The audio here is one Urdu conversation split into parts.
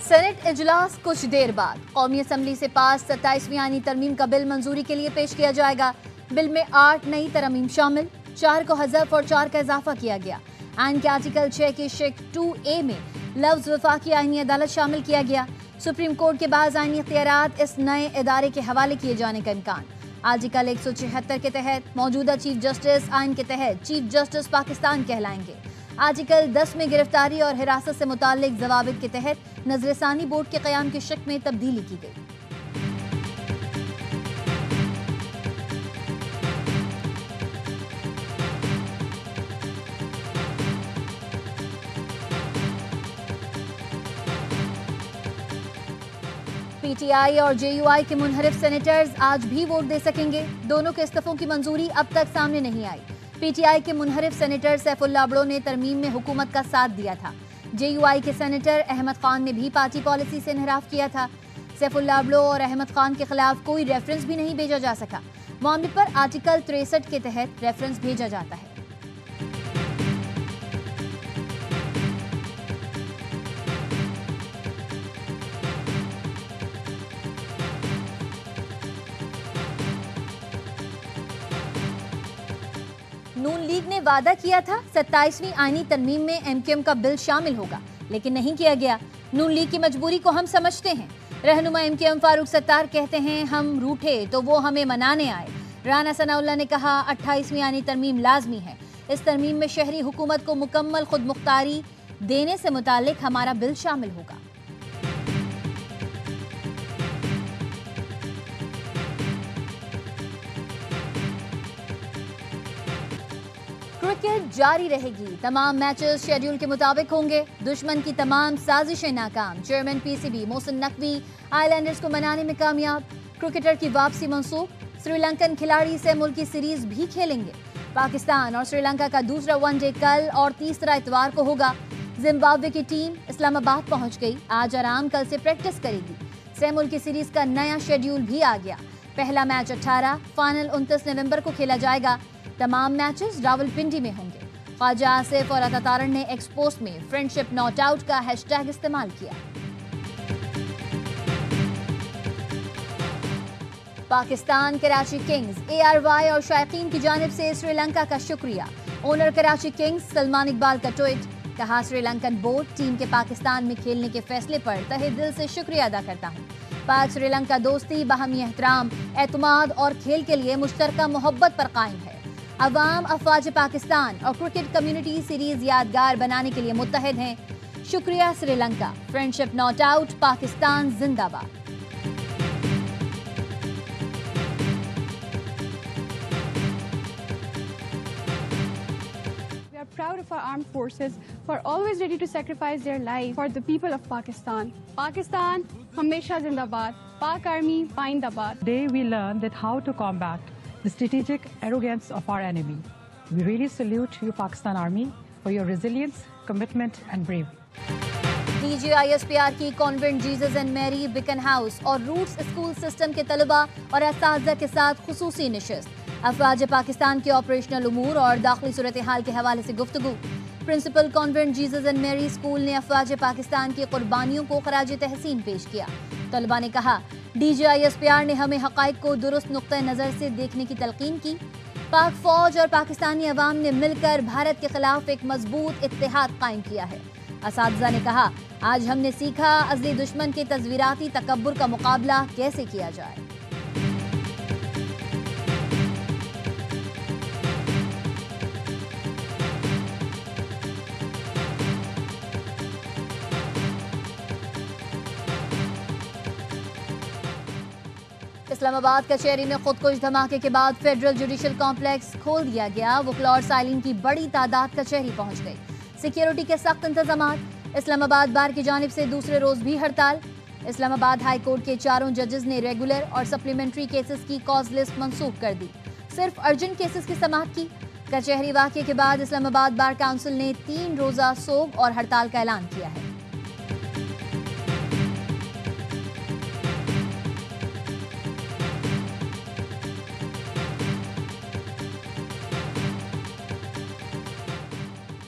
سینٹ اجلاس کچھ دیر بعد قومی اسمبلی سے پاس 27ویں آئینی ترمیم کا بل منظوری کے لیے پیش کیا جائے گا۔ بل میں 8 نئی ترامیم شامل، 4 کو حذف اور 4 کا اضافہ کیا گیا۔ آئین کے آرٹیکل 6 کے شق 2A میں لفظ وفاقی آئینی عدالت شامل کیا گیا۔ سپریم کورٹ کے بعض آئینی اختیارات اس نئے ادارے کے حوالے کیے جانے کا امکان۔ آرٹیکل 176 کے تحت موجودہ چیف جسٹس آئین کے تحت چیف جسٹس پاکستان کہلائیں گے۔ آرٹیکل 10 میں گرفتاری اور حراست سے متعلق ضوابط کے تحت نظر ثانی بورڈ کے قیام کے شق میں تبدیلی کی گئی۔ پی ٹی آئی اور جے یو آئی کے منحرف سینیٹرز آج بھی ووٹ دے سکیں گے۔ دونوں کے استعفوں کی منظوری اب تک سامنے نہیں آئی۔ پی ٹی آئی کے منحرف سینیٹر سیف اللہ بڑو نے ترمیم میں حکومت کا ساتھ دیا تھا۔ جے یو آئی کے سینیٹر احمد خان نے بھی پارٹی پالیسی سے انحراف کیا تھا۔ سیف اللہ بڑو اور احمد خان کے خلاف کوئی ریفرنس بھی نہیں بھیجا جا سکا۔ معاملے پر آرٹیکل 63 کے تحت ریفرنس بھیجا جاتا ہے۔ نون لیگ نے وعدہ کیا تھا 27ویں آئینی ترمیم میں ایم کیو ایم کا بل شامل ہوگا، لیکن نہیں کیا گیا۔ نون لیگ کی مجبوری کو ہم سمجھتے ہیں۔ رہنما M Q M Farooq Sattar کہتے ہیں ہم روٹھے تو وہ ہمیں منانے آئے۔ رانا ثناء اللہ نے کہا 28ویں آئینی ترمیم لازمی ہے۔ اس ترمیم میں شہری حکومت کو مکمل خود مختاری دینے سے متعلق ہمارا بل شامل ہوگا۔ کرکٹ جاری رہے گی، تمام میچز شیڈول کے مطابق ہوں گے۔ دشمن کی تمام سازشیں ناکام، chairman P C B Mohsin Naqvi آئی لینڈرز کو منانے میں کامیاب۔ کرکٹر کی واپسی منسوخ، سری لنکن کھلاڑی سے ملکی سیریز بھی کھیلیں گے۔ پاکستان اور سری لنکا کا دوسرا ون ڈے کل اور تیسرا اتوار کو ہوگا۔ زمبابوے کی ٹیم اسلام آباد پہنچ گئی، آج آرام کل سے پریکٹس کرے گی۔ سہ ملکی سیریز کا نیا شیڈول بھی آ گیا۔ پہلا میچ 18، فائنل 29 نومبر کو کھیلا جائے گا۔ تمام میچز راولپنڈی میں ہوں گے۔ خواجہ آصف اور عطا تارن نے ایکس پوسٹ میں فرینڈ شپ ناٹ آؤٹ کا ہیش ٹیگ استعمال کیا۔ Pakistan Karachi Kings, A R Y اور شائقین کی جانب سے سری لنکا کا شکریہ۔ اونر کراچی کنگز سلمان اقبال کا ٹویٹ، کہا سری لنکن بورڈ ٹیم کے پاکستان میں کھیلنے کے فیصلے پر تہہ دل سے شکریہ ادا کرتا ہوں۔ پاک سری لنکا دوستی باہمی احترام، اعتماد اور کھیل کے لیے مشترکہ محبت پر قائم ہے۔ عوام، افواج پاکستان اور کرکٹ کمیونٹی سیریز یادگار بنانے کے لیے متحد ہیں۔ شکریہ Sri Lanka, friendship not out, Pakistan زندہ باد۔ We are proud of our armed forces who are always ready to sacrifice their lives for the people of Pakistan. Pakistan, Hamesha Zindabad. Pak Army, Paindabad. Today we learned that how to combat the strategic arrogance of our enemy. We really salute you, Pakistan Army, for your resilience, commitment and bravery. D G I S P R کی convent Jesus and Mary Beaconhouse اور روٹس اسکول سسٹم کے طلباء اور اساتذہ کے ساتھ خصوصی نشست۔ افواج پاکستان کے آپریشنل امور اور داخلی صورتحال کے حوالے سے گفتگو۔ پرنسپل کانوینٹ جیزس اینڈ میری اسکول نے افواج پاکستان کی قربانیوں کو خراج تحسین پیش کیا۔ طلباء نے کہا D G I S P R نے ہمیں حقائق کو درست نقطہ نظر سے دیکھنے کی تلقین کی۔ پاک فوج اور پاکستانی عوام نے مل کر بھارت کے خلاف ایک مضبوط اتحاد قائم کیا ہے۔ اساتذہ نے کہا آج ہم نے سیکھا ازلی دشمن کے تزویراتی تکبر کا مقابلہ کیسے کیا جائے۔ اسلام آباد کچہری میں خودکش دھماکے کے بعد فیڈرل جوڈیشل کمپلیکس کھول دیا گیا۔ وکلاء اور سائلین کی بڑی تعداد کچہری پہنچ گئی۔ سیکیورٹی کے سخت انتظامات۔ اسلام آباد بار کی جانب سے دوسرے روز بھی ہڑتال۔ اسلام آباد ہائی کورٹ کے 4 ججز نے ریگولر اور سپلیمنٹری کیسز کی کاز لسٹ منسوخ کر دی، صرف ارجنٹ کیسز کی سماعت کی۔ کچہری واقعے کے بعد اسلام آباد بار کونسل نے 3 روزہ سوگ اور ہڑتال کا اعلان کیا ہے۔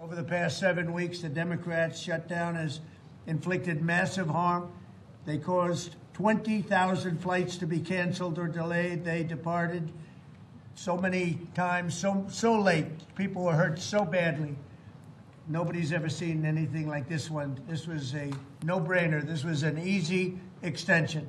Over the past 7 weeks, the Democrats' shutdown has inflicted massive harm. They caused 20,000 flights to be canceled or delayed. They departed so many times, so late. People were hurt so badly. Nobody's ever seen anything like this one. This was a no-brainer. This was an easy extension.